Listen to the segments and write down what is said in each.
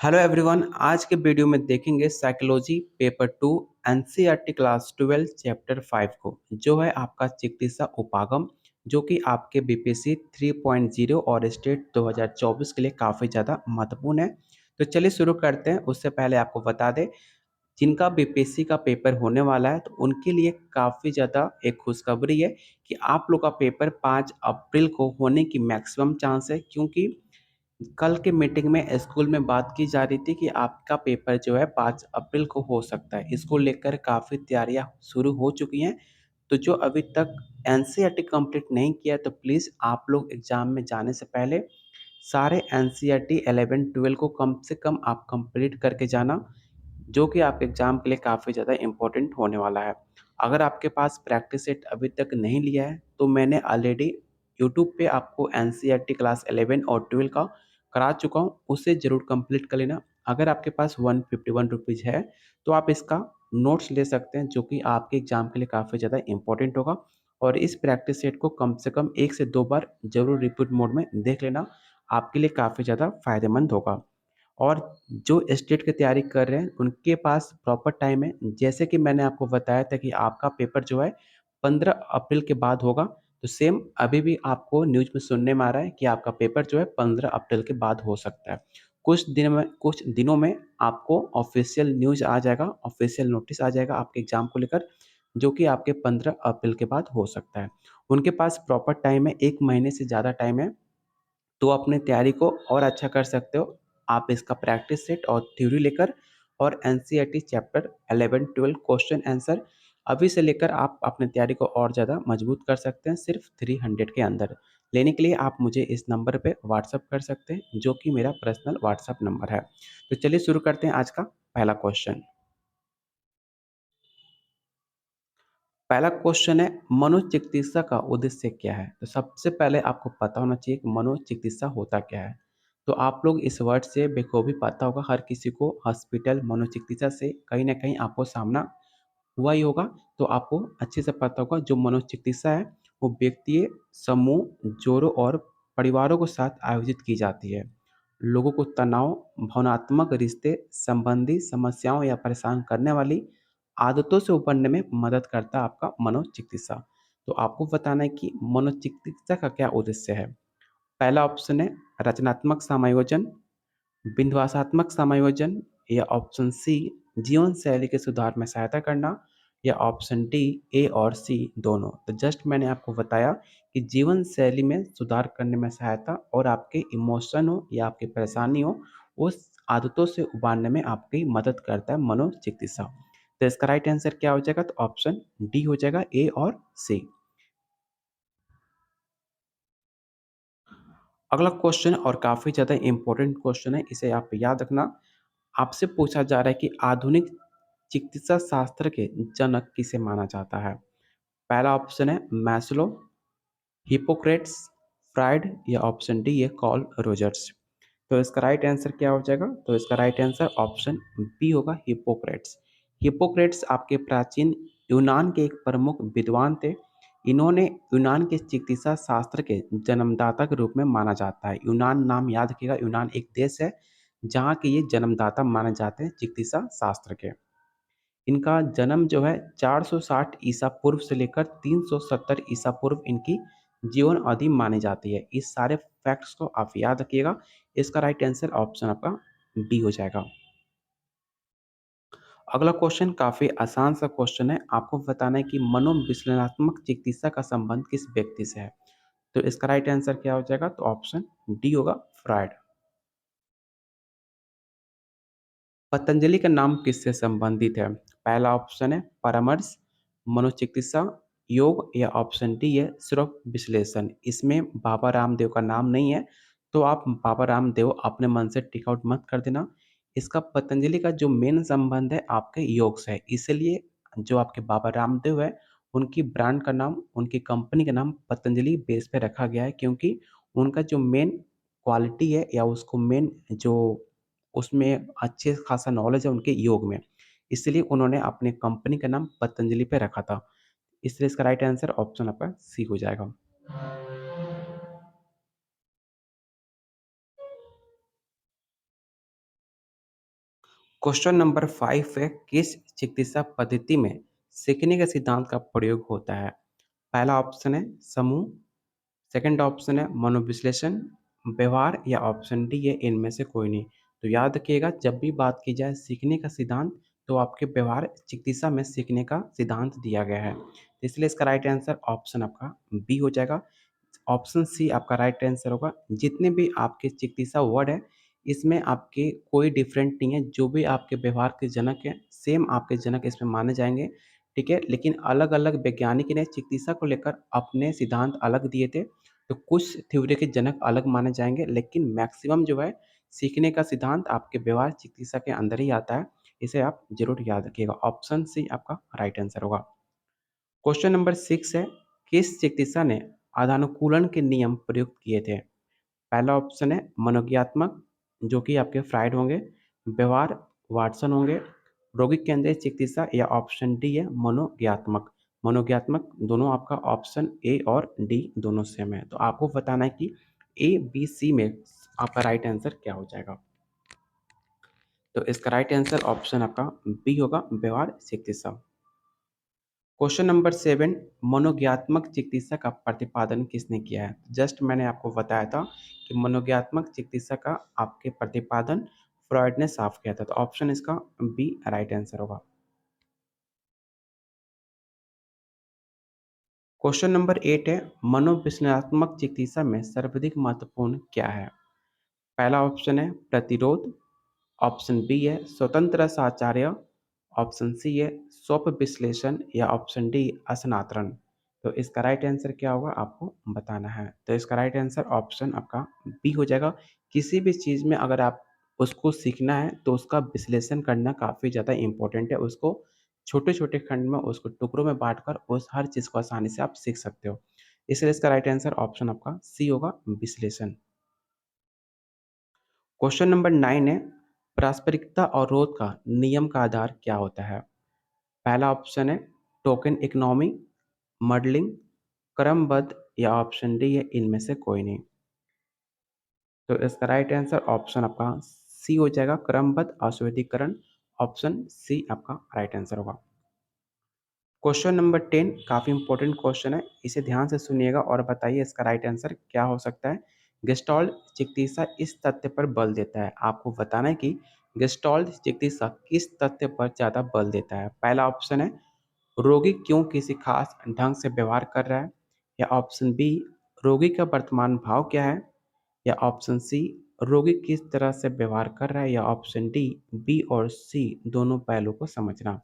Hello everyone. आज के video में देखेंगे psychology paper 2 NCERT class 12 chapter 5 को, जो है आपका चिकित्सा उपागम, जो कि आपके बीपीएससी 3.0 और स्टेट 2024 के लिए काफ़ी ज़्यादा महत्वपूर्ण है। तो चलिए शुरू करते हैं। उससे पहले आपको बता दें, जिनका बीपीएससी का पेपर होने वाला है तो उनके लिए काफ़ी ज़्यादा एक खुशखबरी है कि आप लोग का पेपर 5 अप्रैल को होने की मैक्सिमम चांस है, क्योंकि कल के मीटिंग में स्कूल में बात की जा रही थी कि आपका पेपर जो है 5 अप्रैल को हो सकता है। इसको लेकर काफ़ी तैयारियां शुरू हो चुकी हैं। तो जो अभी तक एनसीईआरटी कंप्लीट नहीं किया तो प्लीज़ आप लोग एग्ज़ाम में जाने से पहले सारे एनसीईआरटी 11-12 को कम से कम आप कंप्लीट करके जाना, जो कि आपके एग्ज़ाम के लिए काफ़ी ज़्यादा इम्पोर्टेंट होने वाला है। अगर आपके पास प्रैक्टिस सेट अभी तक नहीं लिया है तो मैंने ऑलरेडी यूट्यूब पे आपको एनसीईआरटी क्लास 11 और 12 का करा चुका हूँ, उसे ज़रूर कंप्लीट कर लेना। अगर आपके पास 151 रुपीज़ है तो आप इसका नोट्स ले सकते हैं, जो कि आपके एग्ज़ाम के लिए काफ़ी ज़्यादा इम्पोर्टेंट होगा। और इस प्रैक्टिस सेट को कम से कम 1 से 2 बार ज़रूर रिपीट मोड में देख लेना, आपके लिए काफ़ी ज़्यादा फ़ायदेमंद होगा। और जो स्टेट की तैयारी कर रहे हैं उनके पास प्रॉपर टाइम है। जैसे कि मैंने आपको बताया था कि आपका पेपर जो है 15 अप्रैल के बाद होगा, तो सेम अभी भी आपको न्यूज़ में सुनने में आ रहा है कि आपका पेपर जो है 15 अप्रैल के बाद हो सकता है। कुछ दिनों में आपको ऑफ़िशियल न्यूज़ आ जाएगा, ऑफ़िशियल नोटिस आ जाएगा आपके एग्ज़ाम को लेकर, जो कि आपके 15 अप्रैल के बाद हो सकता है। उनके पास प्रॉपर टाइम है, 1 महीने से ज़्यादा टाइम है। तो अपने तैयारी को और अच्छा कर सकते हो। आप इसका प्रैक्टिस सेट और थ्योरी लेकर और एनसीईआरटी चैप्टर 11-12 क्वेश्चन आंसर अभी से लेकर आप अपनी तैयारी को और ज़्यादा मजबूत कर सकते हैं, सिर्फ 300 के अंदर। लेने के लिए आप मुझे इस नंबर पे व्हाट्सअप कर सकते हैं, जो कि मेरा पर्सनल व्हाट्सअप नंबर है। तो चलिए शुरू करते हैं आज का पहला क्वेश्चन। पहला क्वेश्चन है, मनोचिकित्सा का उद्देश्य क्या है? तो सबसे पहले आपको पता होना चाहिए कि मनोचिकित्सा होता क्या है। तो आप लोग इस वर्ड से बेखूबी पता होगा, हर किसी को हॉस्पिटल मनोचिकित्सा से कहीं न कहीं आपको सामना हुआ ही होगा। तो आपको अच्छे से पता होगा, जो मनोचिकित्सा है वो व्यक्ति, समूह, जोड़ों और परिवारों के साथ आयोजित की जाती है। लोगों को तनाव, भावनात्मक रिश्ते संबंधी समस्याओं या परेशान करने वाली आदतों से उबरने में मदद करता है आपका मनोचिकित्सा। तो आपको बताना है कि मनोचिकित्सा का क्या उद्देश्य है। पहला ऑप्शन है रचनात्मक समायोजन, विन्यासात्मक समायोजन, या ऑप्शन सी जीवन शैली के सुधार में सहायता करना, या ऑप्शन डी ए और सी दोनों। तो जस्ट मैंने आपको बताया कि जीवन शैली में सुधार करने में सहायता और आपके इमोशन हो या आपकी परेशानी हो, उस आदतों से उबारने में आपकी मदद करता है मनोचिकित्सा। तो इसका राइट आंसर क्या हो जाएगा? तो ऑप्शन डी हो जाएगा, ए और सी। अगला क्वेश्चन और काफ़ी ज़्यादा इम्पोर्टेंट क्वेश्चन है, इसे आप याद रखना। आपसे पूछा जा रहा है कि आधुनिक चिकित्सा शास्त्र के जनक किसे माना जाता है। पहला ऑप्शन है मैस्लो, हिप्पोक्रेट्स, फ्राइड, या ऑप्शन डी है कॉल रोजर्स। तो इसका राइट आंसर क्या हो जाएगा? तो इसका राइट आंसर ऑप्शन बी होगा, हिप्पोक्रेट्स। हिप्पोक्रेट्स आपके प्राचीन यूनान के एक प्रमुख विद्वान थे। इन्होंने यूनान के चिकित्सा शास्त्र के जन्मदाता के रूप में माना जाता है। यूनान नाम याद रखिएगा, यूनान एक देश है जहाँ के ये जन्मदाता माने जाते हैं चिकित्सा शास्त्र के। इनका जन्म जो है 460 ईसा पूर्व से लेकर 370 ईसा पूर्व इनकी जीवन अवधि मानी जाती है। इस सारे फैक्ट्स को आप याद रखिएगा। इसका राइट आंसर ऑप्शन आपका बी हो जाएगा। अगला क्वेश्चन काफ़ी आसान सा क्वेश्चन है। आपको बताना है कि मनोविश्लेषणात्मक चिकित्सा का संबंध किस व्यक्ति से है। तो इसका राइट आंसर क्या हो जाएगा? तो ऑप्शन डी होगा, फ्रायड। पतंजलि का नाम किससे संबंधित है? पहला ऑप्शन है परामर्श, मनोचिकित्सा, योग, या ऑप्शन डी है सिर्फ विश्लेषण। इसमें बाबा रामदेव का नाम नहीं है, तो आप बाबा रामदेव अपने मन से टिक आउट मत कर देना। इसका पतंजलि का जो मेन संबंध है आपके योग से है, इसलिए जो आपके बाबा रामदेव है उनकी ब्रांड का नाम, उनकी कंपनी का नाम पतंजलि बेस पे रखा गया है, क्योंकि उनका जो मेन क्वालिटी है या उसको मेन जो उसमें अच्छे खासा नॉलेज है उनके योग में, इसलिए उन्होंने अपने कंपनी का नाम पतंजलि पे रखा था। इसलिए इसका राइट आंसर ऑप्शन आपका सी हो जाएगा। क्वेश्चन नंबर 5 है, किस चिकित्सा पद्धति में सीखने के सिद्धांत का प्रयोग होता है? पहला ऑप्शन है समूह, सेकंड ऑप्शन है मनोविश्लेषण, व्यवहार या ऑप्शन डी है इनमें से कोई नहीं। तो याद रखिएगा, जब भी बात की जाए सीखने का सिद्धांत तो आपके व्यवहार चिकित्सा में सीखने का सिद्धांत दिया गया है। तो इसलिए इसका राइट आंसर ऑप्शन आपका बी हो जाएगा। ऑप्शन सी आपका राइट आंसर होगा। जितने भी आपके चिकित्सा वर्ड है इसमें आपके कोई डिफरेंट नहीं है, जो भी आपके व्यवहार के जनक है सेम आपके जनक इसमें माने जाएंगे, ठीक है। लेकिन अलग अलग वैज्ञानिक ने चिकित्सा को लेकर अपने सिद्धांत अलग दिए थे, तो कुछ थ्योरी के जनक अलग माने जाएंगे, लेकिन मैक्सिमम जो है सीखने का सिद्धांत आपके व्यवहार चिकित्सा के अंदर ही आता है। इसे आप जरूर याद रखिएगा। ऑप्शन सी आपका राइट आंसर होगा। क्वेश्चन नंबर 6 है, किस चिकित्सा ने आधानुकूलन के नियम प्रयुक्त किए थे? पहला ऑप्शन है मनोज्ञात्मक, जो कि आपके फ्राइड होंगे, व्यवहार वाटसन होंगे, रोगी केंद्रित चिकित्सा या ऑप्शन डी है मनोज्ञात्मक। मनोज्ञात्मक दोनों आपका ऑप्शन ए और डी दोनों सेम है। तो आपको बताना है कि ए बी सी में आपका राइट आंसर क्या हो जाएगा। तो इसका राइट आंसर ऑप्शन आपका बी होगा, व्यवहार चिकित्सा। क्वेश्चन नंबर 7, मनोज्ञात्मक चिकित्सा का प्रतिपादन किसने किया है? जस्ट मैंने आपको बताया था कि मनोज्ञात्मक चिकित्सा का आपके प्रतिपादन फ्रॉइड ने साफ किया था। तो ऑप्शन इसका बी राइट आंसर होगा। क्वेश्चन नंबर 8 है, मनोविश्लेषणात्मक चिकित्सा में सर्वाधिक महत्वपूर्ण क्या है? पहला ऑप्शन है प्रतिरोध, ऑप्शन बी है स्वतंत्र साचार्य, ऑप्शन सी है स्वप विश्लेषण या ऑप्शन डी असनातरण। तो इसका राइट आंसर क्या होगा आपको बताना है। तो इसका राइट आंसर ऑप्शन आपका बी हो जाएगा। किसी भी चीज़ में अगर आप उसको सीखना है तो उसका विश्लेषण करना काफ़ी ज़्यादा इम्पोर्टेंट है। उसको छोटे छोटे खंड में उसको टुकड़ों में बांटकर उस हर चीज़ को आसानी से आप सीख सकते हो। इसलिए इसका राइट आंसर ऑप्शन आपका सी होगा, विश्लेषण। क्वेश्चन नंबर 9 है, पारस्परिकता और रोध का नियम का आधार क्या होता है? पहला ऑप्शन है टोकन इकोनॉमी, मॉडलिंग, क्रमबद्ध या ऑप्शन डी है इनमें से कोई नहीं। तो इसका राइट आंसर ऑप्शन आपका सी हो जाएगा, क्रमबद्ध अस्वीकरण। ऑप्शन सी आपका राइट आंसर होगा। क्वेश्चन नंबर 10 काफ़ी इंपॉर्टेंट क्वेश्चन है, इसे ध्यान से सुनिएगा और बताइए इसका राइट आंसर क्या हो सकता है। गेस्टॉल्ट चिकित्सा इस तथ्य पर बल देता है, आपको बताना है कि गेस्टॉल्ट चिकित्सा किस तथ्य पर ज़्यादा बल देता है। पहला ऑप्शन है रोगी क्यों किसी खास ढंग से व्यवहार कर रहा है, या ऑप्शन बी रोगी का वर्तमान भाव क्या है, या ऑप्शन सी रोगी किस तरह से व्यवहार कर रहा है, या ऑप्शन डी बी और सी दोनों पहलू को समझना।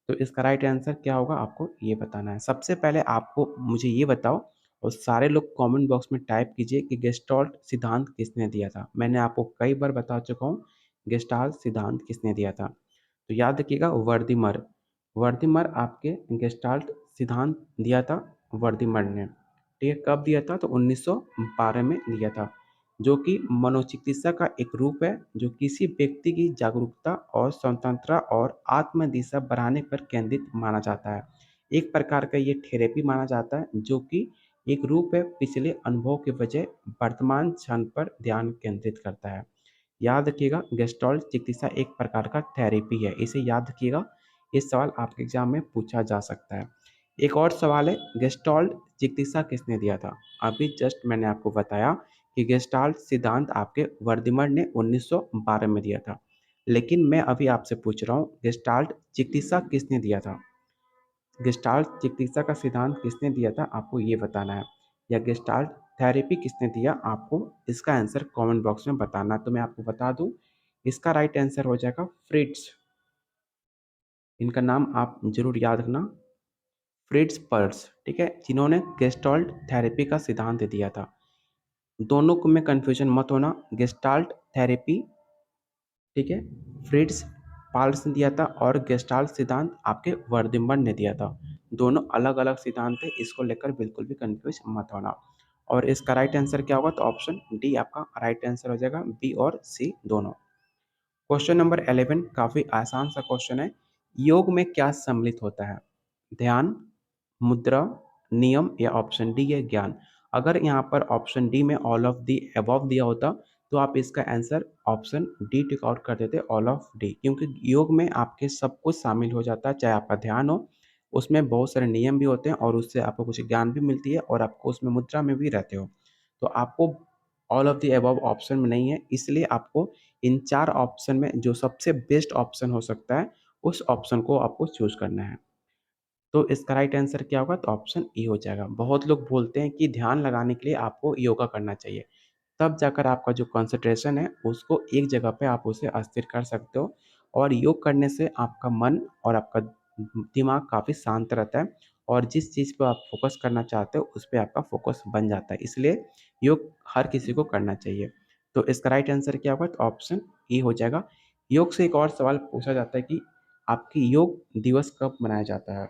तो इसका राइट आंसर क्या होगा आपको ये बताना है। सबसे पहले आपको मुझे ये बताओ और सारे लोग कमेंट बॉक्स में टाइप कीजिए कि गेस्टाल्ट सिद्धांत किसने दिया था। मैंने आपको कई बार बता चुका हूँ गेस्टाल्ट सिद्धांत किसने दिया था। तो याद रखिएगा वर्दीमर। वर्दीमर आपके गेस्टाल्ट सिद्धांत दिया था वर्दीमर ने। ठीक है, कब दिया था? तो 1912 में दिया था, जो कि मनोचिकित्सा का एक रूप है जो किसी व्यक्ति की जागरूकता और स्वतंत्रता और आत्मदिशा बढ़ाने पर केंद्रित माना जाता है। एक प्रकार का ये थेरेपी माना जाता है, जो कि एक रूप है पिछले अनुभव के बजाय वर्तमान क्षण पर ध्यान केंद्रित करता है। याद रखिएगा गेस्टॉल्ट चिकित्सा एक प्रकार का थेरेपी है, इसे याद रखिएगा। इस सवाल आपके एग्जाम में पूछा जा सकता है। एक और सवाल है, गेस्टॉल्ट चिकित्सा किसने दिया था? अभी जस्ट मैंने आपको बताया कि गेस्टाल्ट सिद्धांत आपके वर्दीमर ने 1912 में दिया था, लेकिन मैं अभी आपसे पूछ रहा हूँ गेस्टाल्ट चिकित्सा किसने दिया था? गेस्टाल्ट चिकित्सा का सिद्धांत किसने दिया था आपको ये बताना है, या गेस्टाल्ट थेरेपी किसने दिया आपको इसका आंसर कमेंट बॉक्स में बताना। तो मैं आपको बता दूं, इसका राइट आंसर हो जाएगा फ्रिट्ज। इनका नाम आप जरूर याद रखना, फ्रिट्ज पर्ल्स, ठीक है, जिन्होंने गेस्टाल्ट थेरेपी का सिद्धांत दिया था। दोनों को में कन्फ्यूजन मत होना, गेस्टाल्ट थेरेपी, ठीक है, फ्रिट्ज पार्ल्स ने दिया था और गेस्टाल्ट सिद्धांत आपके वर्दिमर ने दिया था। दोनों अलग अलग सिद्धांत है, इसको लेकर बिल्कुल भी कंफ्यूज मत होना। और इसका राइट आंसर क्या होगा? तो ऑप्शन डी आपका राइट आंसर हो जाएगा, बी और सी दोनों। क्वेश्चन नंबर 11 काफ़ी आसान सा क्वेश्चन है, योग में क्या सम्मिलित होता है? ध्यान, मुद्रा, नियम या ऑप्शन डी है ज्ञान। अगर यहाँ पर ऑप्शन डी में ऑल ऑफ दी अबव दिया होता तो आप इसका answer option D tick out कर देते, ऑल ऑफ डी, क्योंकि योग में आपके सब कुछ शामिल हो जाता है, चाहे आपका ध्यान हो, उसमें बहुत सारे नियम भी होते हैं और उससे आपको कुछ ज्ञान भी मिलती है और आपको उसमें मुद्रा में भी रहते हो। तो आपको all of the above option में नहीं है, इसलिए आपको इन 4 ऑप्शन में जो सबसे बेस्ट ऑप्शन हो सकता है, उस ऑप्शन को आपको चूज़ करना है। तो इसका राइट आंसर क्या होगा? तो ऑप्शन ई हो जाएगा। बहुत लोग बोलते हैं कि ध्यान लगाने के लिए आपको योगा करना चाहिए। तब जाकर आपका जो कंसंट्रेशन है, उसको एक जगह पे आप उसे अस्थिर कर सकते हो और योग करने से आपका मन और आपका दिमाग काफ़ी शांत रहता है और जिस चीज़ पे आप फ़ोकस करना चाहते हो, उस पे आपका फ़ोकस बन जाता है। इसलिए योग हर किसी को करना चाहिए। तो इसका राइट आंसर क्या होगा? तो ऑप्शन ई हो जाएगा। योग से एक और सवाल पूछा जाता है कि आपकी योग दिवस कब मनाया जाता है?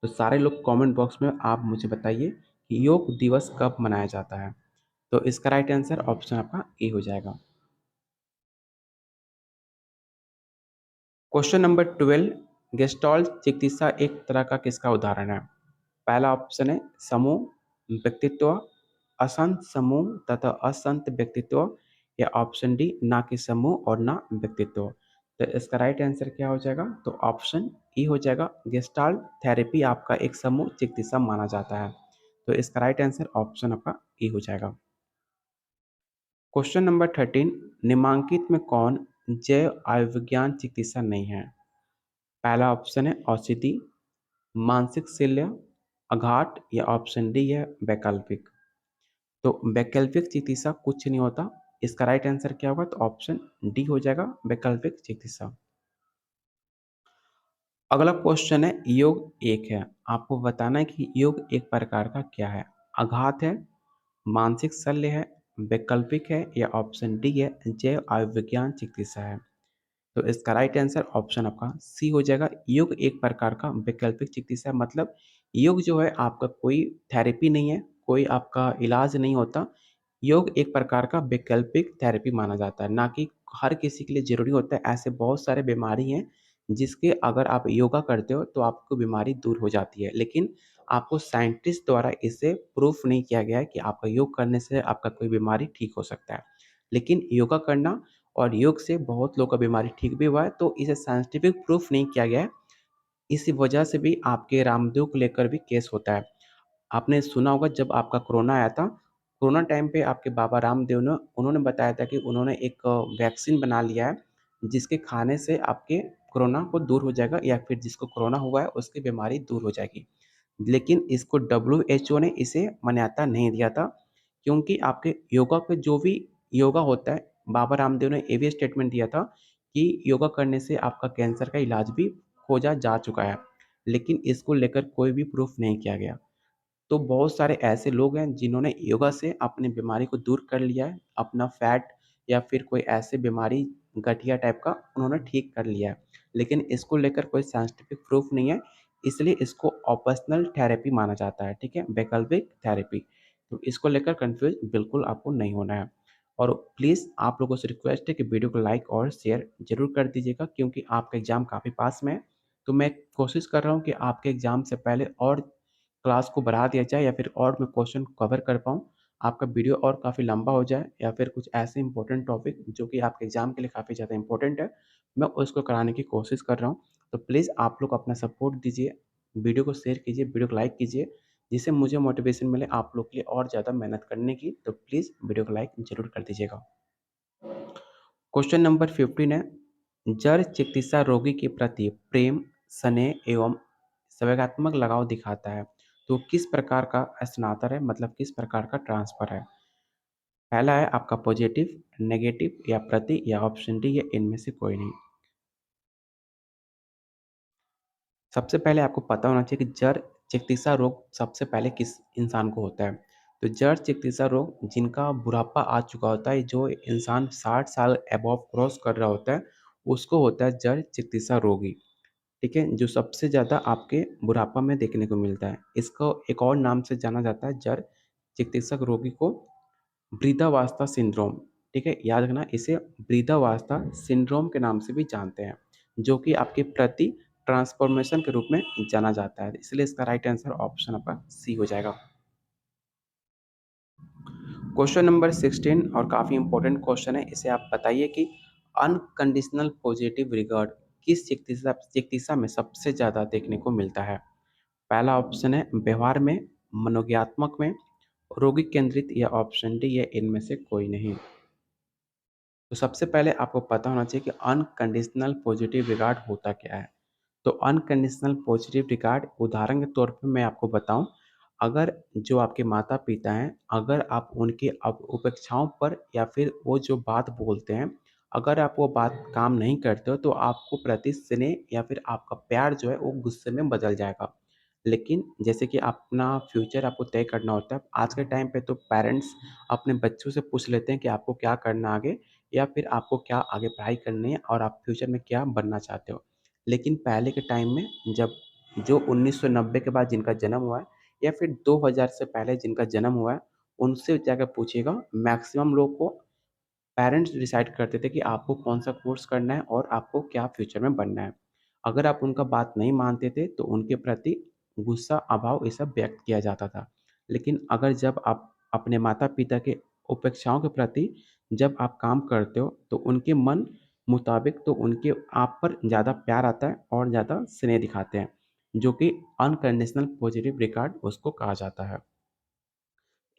तो सारे लोग कमेंट बॉक्स में आप मुझे बताइए कि योग दिवस कब मनाया जाता है? तो इसका राइट आंसर ऑप्शन आपका ए हो जाएगा। क्वेश्चन नंबर 12, गेस्टॉल्ट चिकित्सा एक तरह का किसका उदाहरण है? पहला ऑप्शन है समूह व्यक्तित्व, असंत समूह तथा असंत व्यक्तित्व, या ऑप्शन डी ना कि समूह और ना व्यक्तित्व। तो इसका राइट आंसर क्या हो जाएगा? तो ऑप्शन ई हो जाएगा। गेस्टाल्ट थेरेपी आपका एक समूह चिकित्सा माना जाता है। तो इसका राइट आंसर ऑप्शन आपका ई हो जाएगा। क्वेश्चन नंबर 13, निम्नलिखित में कौन जैव आयुर्विज्ञान चिकित्सा नहीं है? पहला ऑप्शन है औषधि, मानसिक शल्य, आघात, या ऑप्शन डी है वैकल्पिक। तो वैकल्पिक चिकित्सा कुछ नहीं होता। इसका राइट आंसर क्या होगा? तो ऑप्शन डी हो जाएगा, वैकल्पिक चिकित्सा। अगला क्वेश्चन है योग एक है। आपको बताना है कि योग एक प्रकार का क्या है? आघात है, मानसिक शल्य है, वैकल्पिक है, या ऑप्शन डी है जैव आयुर्विज्ञान चिकित्सा है। तो इसका राइट आंसर ऑप्शन आपका सी हो जाएगा। योग एक प्रकार का वैकल्पिक चिकित्सा है, मतलब योग जो है आपका कोई थेरेपी नहीं है, कोई आपका इलाज नहीं होता। योग एक प्रकार का वैकल्पिक थेरेपी माना जाता है, ना कि हर किसी के लिए ज़रूरी होता है। ऐसे बहुत सारे बीमारी हैं जिसके अगर आप योगा करते हो तो आपको बीमारी दूर हो जाती है, लेकिन आपको साइंटिस्ट द्वारा इसे प्रूफ नहीं किया गया है कि आपका योग करने से आपका कोई बीमारी ठीक हो सकता है। लेकिन योगा करना और योग से बहुत लोगों का बीमारी ठीक भी हुआ है, तो इसे साइंटिफिक प्रूफ नहीं किया गया है। इसी वजह से भी आपके रामदेव को लेकर भी केस होता है। आपने सुना होगा जब आपका कोरोना आया था, कोरोना टाइम पे आपके बाबा रामदेव ने उन्होंने बताया था कि उन्होंने एक वैक्सीन बना लिया है, जिसके खाने से आपके कोरोना को दूर हो जाएगा या फिर जिसको कोरोना हुआ है उसकी बीमारी दूर हो जाएगी। लेकिन इसको डब्ल्यूएचओ ने इसे मान्यता नहीं दिया था, क्योंकि आपके योगा के जो भी योगा होता है, बाबा रामदेव ने ये भी स्टेटमेंट दिया था कि योगा करने से आपका कैंसर का इलाज भी खोजा जा चुका है, लेकिन इसको लेकर कोई भी प्रूफ नहीं किया गया। तो बहुत सारे ऐसे लोग हैं जिन्होंने योगा से अपनी बीमारी को दूर कर लिया है, अपना फैट या फिर कोई ऐसी बीमारी गठिया टाइप का उन्होंने ठीक कर लिया है। लेकिन इसको लेकर कोई साइंटिफिक प्रूफ नहीं है, इसलिए इसको ऑप्शनल थेरेपी माना जाता है, ठीक है? वैकल्पिक थेरेपी। तो इसको लेकर कन्फ्यूज़ बिल्कुल आपको नहीं होना है। और प्लीज़ आप लोगों से रिक्वेस्ट है कि वीडियो को लाइक और शेयर ज़रूर कर दीजिएगा, क्योंकि आपका एग्ज़ाम काफ़ी पास में है। तो मैं कोशिश कर रहा हूँ कि आपके एग्ज़ाम से पहले और क्लास को बढ़ा दिया जाए या फिर और मैं क्वेश्चन कवर कर पाऊँ, आपका वीडियो और काफ़ी लंबा हो जाए या फिर कुछ ऐसे इंपॉर्टेंट टॉपिक जो कि आपके एग्ज़ाम के लिए काफ़ी ज़्यादा इंपॉर्टेंट है, मैं उसको कराने की कोशिश कर रहा हूँ। तो प्लीज़ आप लोग अपना सपोर्ट दीजिए, वीडियो को शेयर कीजिए, वीडियो को लाइक कीजिए, जिससे मुझे मोटिवेशन मिले आप लोग के लिए और ज़्यादा मेहनत करने की। तो प्लीज़ वीडियो को लाइक ज़रूर कर दीजिएगा। क्वेश्चन नंबर 15 है, जड़ चिकित्सा रोगी के प्रति प्रेम, स्नेह एवं संवेगात्मक लगाव दिखाता है। तो किस प्रकार का स्नातर है, मतलब किस प्रकार का ट्रांसफ़र है? पहला है आपका पॉजिटिव, नेगेटिव, या प्रति, या ऑप्शन डी है इनमें से कोई नहीं। सबसे पहले आपको पता होना चाहिए कि जड़ चिकित्सा रोग सबसे पहले किस इंसान को होता है। तो जड़ चिकित्सा रोग जिनका बुढ़ापा आ चुका होता है, जो इंसान 60 साल अबव क्रॉस कर रहा होता है, उसको होता है जड़ चिकित्सा रोगी। ठीक है? जो सबसे ज़्यादा आपके बुढ़ापा में देखने को मिलता है। इसको एक और नाम से जाना जाता है, जड़ चिकित्सक रोगी को वृद्धावस्था सिंड्रोम, ठीक है? याद रखना, इसे वृद्धावस्था सिंड्रोम के नाम से भी जानते हैं, जो कि आपके प्रति ट्रांसफॉर्मेशन के रूप में जाना जाता है। इसलिए इसका राइट आंसर ऑप्शन आपका सी हो जाएगा। क्वेश्चन नंबर 16 और काफ़ी इंपॉर्टेंट क्वेश्चन है। इसे आप बताइए कि अनकंडीशनल पॉजिटिव रिगार्ड किस चिकित्सा में सबसे ज़्यादा देखने को मिलता है? पहला ऑप्शन है व्यवहार में, मनोज्ञात्मक में, रोगी केंद्रित या ऑप्शन डी है इनमें से कोई नहीं। तो सबसे पहले आपको पता होना चाहिए कि अनकंडीशनल पॉजिटिव रिगार्ड होता क्या है। तो अनकंडीशनल पॉजिटिव रिगार्ड उदाहरण के तौर पे मैं आपको बताऊं, अगर जो आपके माता पिता हैं, अगर आप उनकी उपेक्षाओं पर या फिर वो जो बात बोलते हैं, अगर आप वो बात काम नहीं करते हो तो आपको प्रति स्नेह या फिर आपका प्यार जो है वो गुस्से में बदल जाएगा। लेकिन जैसे कि अपना फ्यूचर आपको तय करना होता है, आज के टाइम पे तो पेरेंट्स अपने बच्चों से पूछ लेते हैं कि आपको क्या करना आगे, या फिर आपको क्या आगे पढ़ाई करनी है और आप फ्यूचर में क्या बनना चाहते हो। लेकिन पहले के टाइम में जब जो 1990 के बाद जिनका जन्म हुआ है या फिर 2000 से पहले जिनका जन्म हुआ है, उनसे जाकर पूछिएगा, मैक्सिमम लोग को पेरेंट्स डिसाइड करते थे कि आपको कौन-सा कोर्स करना है और आपको क्या फ्यूचर में बनना है। अगर आप उनका बात नहीं मानते थे तो उनके प्रति गुस्सा, अभाव ये सब व्यक्त किया जाता था। लेकिन अगर जब आप अपने माता-पिता के उपेक्षाओं के प्रति जब आप काम करते हो तो उनके मन मुताबिक तो उनके आप पर ज़्यादा प्यार आता है और ज़्यादा स्नेह दिखाते हैं, जो कि अनकंडीशनल पॉजिटिव रिगार्ड उसको कहा जाता है।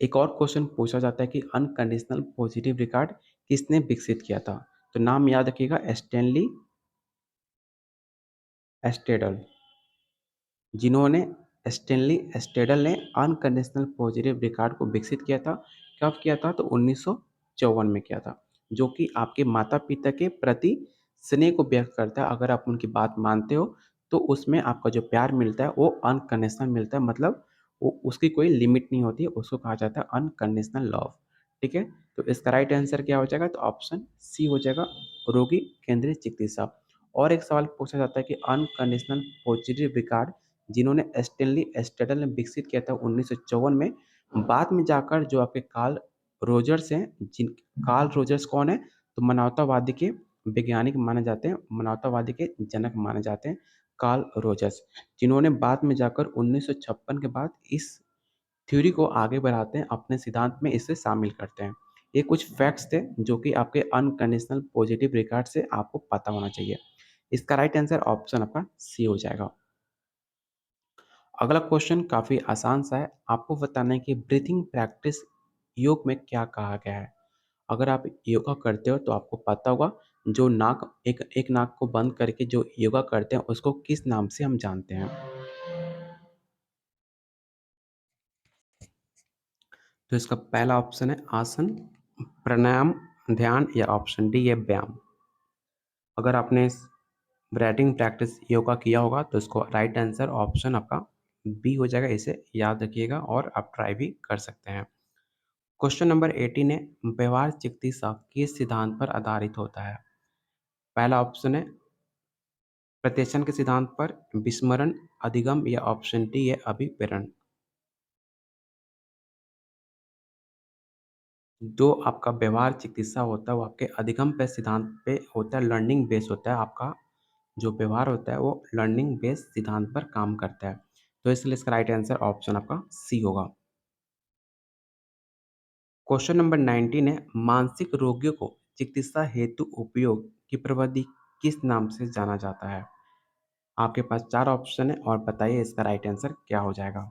एक और क्वेश्चन पूछा जाता है कि अनकंडीशनल पॉजिटिव रिगार्ड किसने विकसित किया था? तो नाम याद रखिएगा, स्टैनली एस्टेडल। जिन्होंने स्टैनली एस्टेडल ने अनकंडीशनल पॉजिटिव रिगार्ड को विकसित किया था। कब किया था? तो 1954 में किया था, जो कि आपके माता-पिता के प्रति स्नेह को व्यक्त करता है। अगर आप उनकी बात मानते हो, तो उसमें आपका जो प्यार मिलता है, वो अनकंडीशनल मिलता है, मतलब वो उसकी कोई लिमिट नहीं होती है, उसको कहा जाता है अनकंडीशनल लव। ठीक है? तो इसका राइट आंसर क्या हो जाएगा? तो ऑप्शन सी हो जाएगा, रोगी केंद्रित चिकित्सा। और एक सवाल पूछा जाता है कि अनकंडीशनल पॉजिटिव रिगार्ड जिन्होंने स्टैनली एस्टेडल ने विकसित किया था 1954 में, बाद में जाकर जो आपके कार्ल रोजर्स हैं, जिन कार्ल रोजर्स कौन है? तो मानवतावादी के वैज्ञानिक माने जाते हैं, मानवतावादी के जनक माने जाते हैं कार्ल रोजर्स, जिन्होंने बाद में जाकर 1956 के बाद इस थ्योरी को आगे बढ़ाते हैं, अपने सिद्धांत में इसे शामिल करते हैं। ये कुछ फैक्ट्स थे जो कि आपके अनकंडीशनल पॉजिटिव रिगार्ड से आपको पता होना चाहिए। इसका राइट आंसर ऑप्शन आपका सी हो जाएगा। अगला क्वेश्चन काफ़ी आसान सा है। आपको बताना है कि ब्रीथिंग प्रैक्टिस योग में क्या कहा गया है? अगर आप योगा करते हो तो आपको पता होगा, जो नाक एक एक नाक को बंद करके जो योगा करते हैं उसको किस नाम से हम जानते हैं? तो इसका पहला ऑप्शन है आसन, प्राणायाम, ध्यान या ऑप्शन डी है व्यायाम। अगर आपने ब्रीथिंग प्रैक्टिस योगा किया होगा तो इसको राइट आंसर ऑप्शन आपका बी हो जाएगा। इसे याद रखिएगा और आप ट्राई भी कर सकते हैं। क्वेश्चन नंबर 18 है, व्यवहार चिकित्सा किस सिद्धांत पर आधारित होता है? पहला ऑप्शन है प्रत्याशन के सिद्धांत पर, विस्मरण, अधिगम या ऑप्शन डी है अभिप्रेरण। जो आपका व्यवहार चिकित्सा होता है वो आपके अधिगम पे सिद्धांत पे होता है, लर्निंग बेस होता है। आपका जो व्यवहार होता है वो लर्निंग बेस सिद्धांत पर काम करता है। तो इसलिए इसका राइट आंसर ऑप्शन आपका सी होगा। क्वेश्चन नंबर 19 है, मानसिक रोगियों को चिकित्सा हेतु उपयोग की प्रविधि किस नाम से जाना जाता है? आपके पास 4 ऑप्शन है और बताइए इसका राइट आंसर क्या हो जाएगा?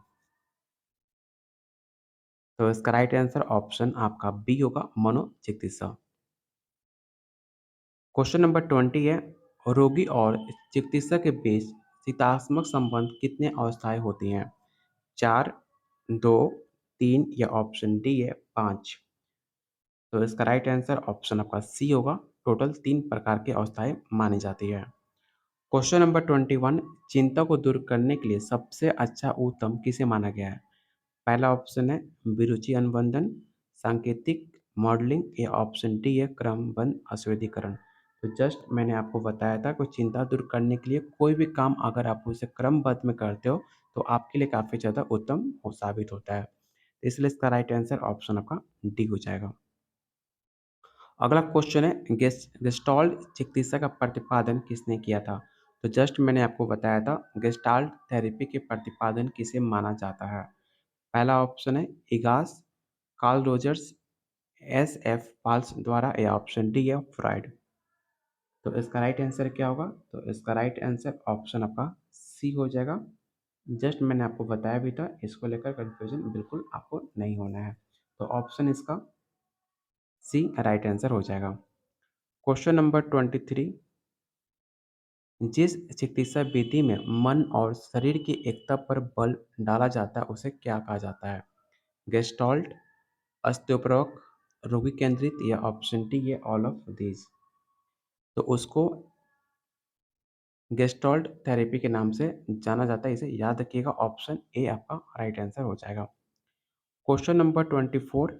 तो इसका राइट आंसर ऑप्शन आपका बी होगा, मनोचिकित्सा। क्वेश्चन नंबर 20 है, रोगी और चिकित्सा के बीच चिकित्सात्मक संबंध कितने अवस्थाएं होती हैं? 4, 2, 3 या ऑप्शन डी है 5। तो इसका राइट आंसर ऑप्शन आपका सी होगा, टोटल 3 प्रकार की अवस्थाएं मानी जाती है। क्वेश्चन नंबर 21, चिंता को दूर करने के लिए सबसे अच्छा उत्तम किसे माना गया है? पहला ऑप्शन है विरुचि अनुबंधन, सांकेतिक मॉडलिंग या ऑप्शन डी है क्रमबद्ध अस्वीकरण। तो जस्ट मैंने आपको बताया था, कोई चिंता दूर करने के लिए कोई भी काम अगर आप उसे क्रमबद्ध में करते हो तो आपके लिए काफ़ी ज़्यादा उत्तम हो साबित होता है। इसलिए इसका राइट आंसर ऑप्शन आपका डी हो जाएगा। अगला क्वेश्चन है, गेस्टाल्ट चिकित्सा का प्रतिपादन किसने किया था? तो जस्ट मैंने आपको बताया था, गेस्टाल्ट थेरेपी के प्रतिपादन किसे माना जाता है? पहला ऑप्शन है इगास, Carl Rogers, S F Perls द्वारा या ऑप्शन डी है फ्राइड। तो इसका राइट आंसर क्या होगा? तो इसका राइट आंसर ऑप्शन आपका सी हो जाएगा। जस्ट मैंने आपको बताया भी था, इसको लेकर कंफ्यूजन बिल्कुल आपको नहीं होना है। तो ऑप्शन इसका सी राइट आंसर हो जाएगा। क्वेश्चन नंबर 23, जिस चिकित्सा विधि में मन और शरीर की एकता पर बल डाला जाता है उसे क्या कहा जाता है? गेस्टाल्ट, अस्टियोपरोक, रोगी केंद्रित या ऑप्शन डी ये ऑल ऑफ दीज। तो उसको गेस्टाल्ट थेरेपी के नाम से जाना जाता है, इसे याद रखिएगा। ऑप्शन ए आपका राइट आंसर हो जाएगा। क्वेश्चन नंबर 24,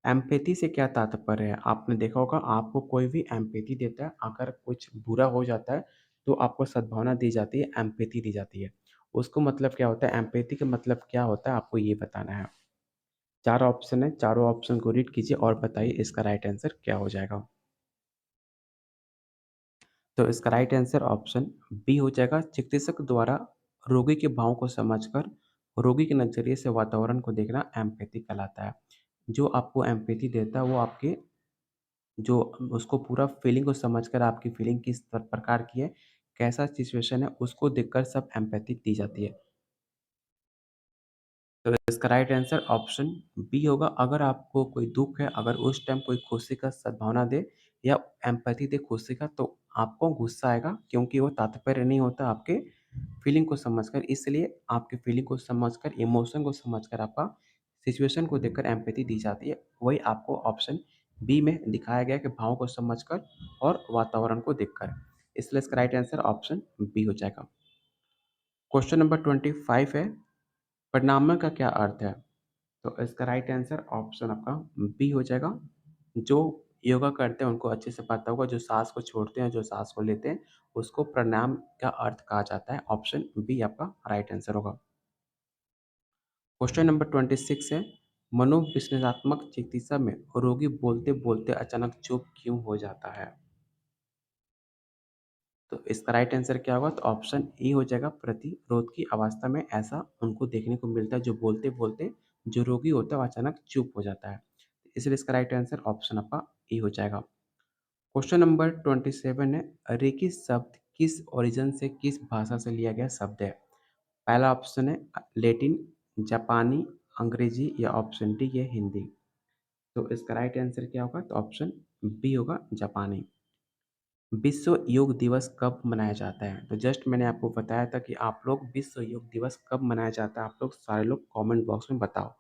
एम्पैथी से क्या तात्पर्य है? आपने देखा होगा, आपको कोई भी एम्पैथी देता है, अगर कुछ बुरा हो जाता है तो आपको सद्भावना दी जाती है, एम्पैथी दी जाती है। उसको मतलब क्या होता है, एम्पैथी का मतलब क्या होता है, आपको ये बताना है। चार ऑप्शन है, चारों ऑप्शन को रीड कीजिए और बताइए इसका राइट आंसर क्या हो जाएगा। तो इसका राइट आंसर ऑप्शन बी हो जाएगा। चिकित्सक द्वारा रोगी के भावों को समझकर रोगी के नज़रिए से वातावरण को देखना एम्पैथी कहलाता है। जो आपको एम्पैथी देता है वो आपके जो उसको पूरा फीलिंग को समझकर आपकी फीलिंग किस प्रकार की है, कैसा सिचुएशन है, उसको देखकर सब एम्पैथी दी जाती है। तो इसका राइट आंसर ऑप्शन बी होगा। अगर आपको कोई दुःख है, अगर उस टाइम कोई खुशी का सद्भावना दे या एम्पैथी दे खुशी का, तो आपको गुस्सा आएगा, क्योंकि वो तात्पर्य नहीं होता आपके फीलिंग को समझकर। इसलिए आपकी फीलिंग को समझकर, इमोशन को समझकर, आपका सिचुएशन को देखकर एम्पैथी दी जाती है। वही आपको ऑप्शन बी में दिखाया गया है कि भावों को समझकर और वातावरण को देखकर। इसलिए इसका राइट आंसर ऑप्शन बी हो जाएगा। क्वेश्चन नंबर 25 है, परिणाम का क्या अर्थ है? तो इसका राइट आंसर ऑप्शन आपका बी हो जाएगा। जो योगा करते हैं उनको अच्छे से पता होगा, जो सांस को छोड़ते हैं, जो सांस को लेते हैं, उसको प्राणायाम का अर्थ कहा जाता है। ऑप्शन बी आपका राइट आंसर होगा। क्वेश्चन नंबर 26 है, मनोविश्लेषणात्मक चिकित्सा में रोगी बोलते बोलते अचानक चुप क्यों हो जाता है? तो इसका राइट आंसर क्या होगा? तो ऑप्शन ए हो जाएगा। प्रतिरोध की अवस्था में ऐसा उनको देखने को मिलता है, जो बोलते बोलते जो रोगी होता है वो अचानक चुप हो जाता है। इसलिए इसका राइट आंसर ऑप्शन आपका ए हो जाएगा। क्वेश्चन नंबर 27 है, रेकी शब्द किस ओरिजिन से, किस भाषा से लिया गया शब्द है? पहला ऑप्शन है लेटिन, जापानी, अंग्रेजी या ऑप्शन डी ये हिंदी। तो इसका राइट आंसर क्या होगा? तो ऑप्शन बी होगा, जापानी। विश्व योग दिवस कब मनाया जाता है? तो जस्ट मैंने आपको बताया था कि आप लोग विश्व योग दिवस कब मनाया जाता है, आप लोग सारे लोग कमेंट बॉक्स में बताओ।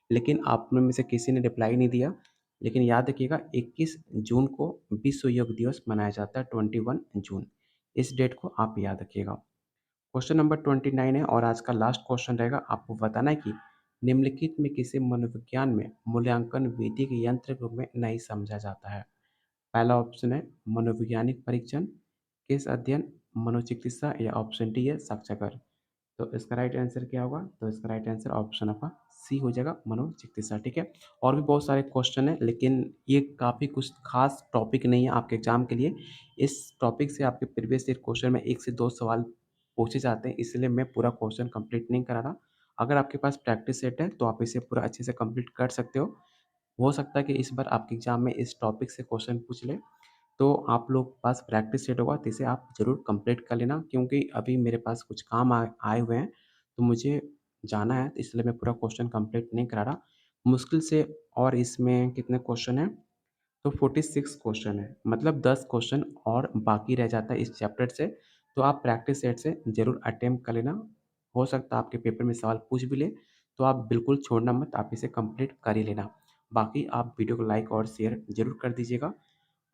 लेकिन आप में से किसी ने रिप्लाई नहीं दिया। लेकिन याद रखिएगा, 21 जून को विश्व योग दिवस मनाया जाता है, 21 जून। इस डेट को आप याद रखिएगा। क्वेश्चन नंबर 29 है और आज का लास्ट क्वेश्चन रहेगा। आपको बताना है कि निम्नलिखित में किसे मनोविज्ञान में मूल्यांकन विधि के यंत्र के रूप में नहीं समझा जाता है? पहला ऑप्शन है मनोवैज्ञानिक परीक्षण, केस अध्ययन, मनोचिकित्सा या ऑप्शन डी है साक्षात्कार। तो इसका राइट आंसर क्या होगा? तो इसका राइट आंसर ऑप्शन आपका सी हो जाएगा, मनोचिकित्सा। ठीक है। और भी बहुत सारे क्वेश्चन है, लेकिन ये काफ़ी कुछ खास टॉपिक नहीं है आपके एग्जाम के लिए। इस टॉपिक से आपके प्रीवियस ईयर क्वेश्चन में 1 से 2 सवाल पूछे जाते हैं, इसलिए मैं पूरा क्वेश्चन कंप्लीट नहीं करा रहा। अगर आपके पास प्रैक्टिस सेट है तो आप इसे पूरा अच्छे से कंप्लीट कर सकते हो सकता है कि इस बार आपके एग्जाम में इस टॉपिक से क्वेश्चन पूछ ले। तो आप लोग के पास प्रैक्टिस सेट होगा, तो इसे आप ज़रूर कंप्लीट कर लेना, क्योंकि अभी मेरे पास कुछ काम आए हुए हैं, तो मुझे जाना है, तो इसलिए मैं पूरा क्वेश्चन कंप्लीट नहीं करा रहा। मुश्किल से, और इसमें कितने क्वेश्चन हैं? तो 46 क्वेश्चन है, मतलब 10 क्वेश्चन और बाकी रह जाता है इस चैप्टर से। तो आप प्रैक्टिस सेट से ज़रूर अटेम्प्ट कर लेना। हो सकता है आपके पेपर में सवाल पूछ भी ले, तो आप बिल्कुल छोड़ना मत, आप इसे कंप्लीट कर ही लेना। बाकी आप वीडियो को लाइक और शेयर ज़रूर कर दीजिएगा।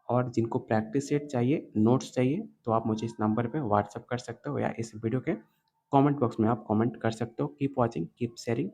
और जिनको प्रैक्टिस सेट चाहिए, नोट्स चाहिए, तो आप मुझे इस नंबर पे व्हाट्सएप कर सकते हो या इस वीडियो के कमेंट बॉक्स में आप कमेंट कर सकते हो। Keep watching, keep sharing.